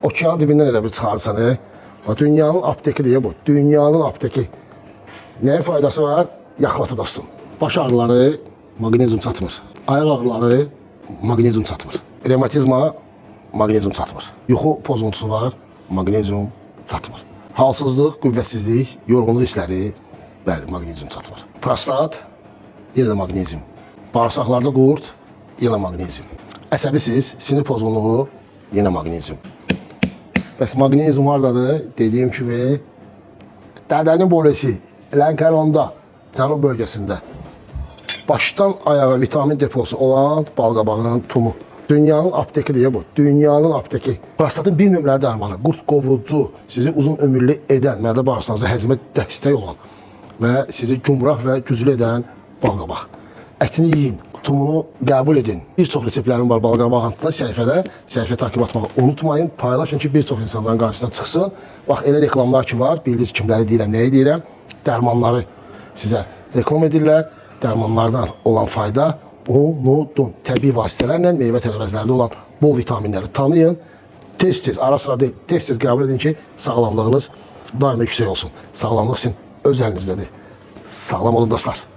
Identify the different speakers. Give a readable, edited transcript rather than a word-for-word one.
Speaker 1: Okean dibindən elə bir çıxarsan, dünyanın apteki deyə bu. Dünyanın apteki. Nəyə faydası var? Yaxlatı dostum. Baş ağrıları maqnezium çatmır. Ayaq ağrıları maqnezium çatmır. Revmatizma maqnezium çatmır. Yuxu pozuntusu var, maqnezium çatmır. Halsızlıq, qüvvətsizlik, yorğunluq hissləri, bəli, maqnezium çatmır. Prostat, yenə də maqnezium. Bağırsaqlarda qurt, yenə maqnezium. Əsəbisiz, sinir pozğunluğu, yenə maqnezium. Bəs maqnezium hardadır? Dediyim kimi, dədənin bolesi, Lənkəronda, cənub bölgəsində. Başdan ayağa vitamin deposu olan balqabağının tumu. Dünyanın apteki deyə bu. Dünyanın apteki. Prostatın bir nömrəli dərmanı, qurt qovucu, sizi uzun ömürlü edən, mədə bağırsağınıza həzmə dəstək olan və sizi gümrah və güclü edən balqabaq. Ətini yiyin, tumunu qəbul edin. Bir çox reseptlərim var balqabaq haqqında səhifəyə takib atmağı unutmayın. Paylaşın ki, bir çox insanların qarşısına çıxsın. Bax, elə reklamlar ki var, bildiniz kimləri deyirəm, nəyi deyirəm. Dərmanları sizə reklam edirlər. Dərmanlardan olan fayda unudun. Təbii vasitələrlə meyvə tərəvəzlərdə olan bol vitaminləri tanıyın. Tez-tez, ara-sıra deyil, tez-tez qəbul edin ki, sağlamlığınız daima yüksək olsun. Sağlamlıq sizin öz əlinizdədir. Sağlam olun dostlar.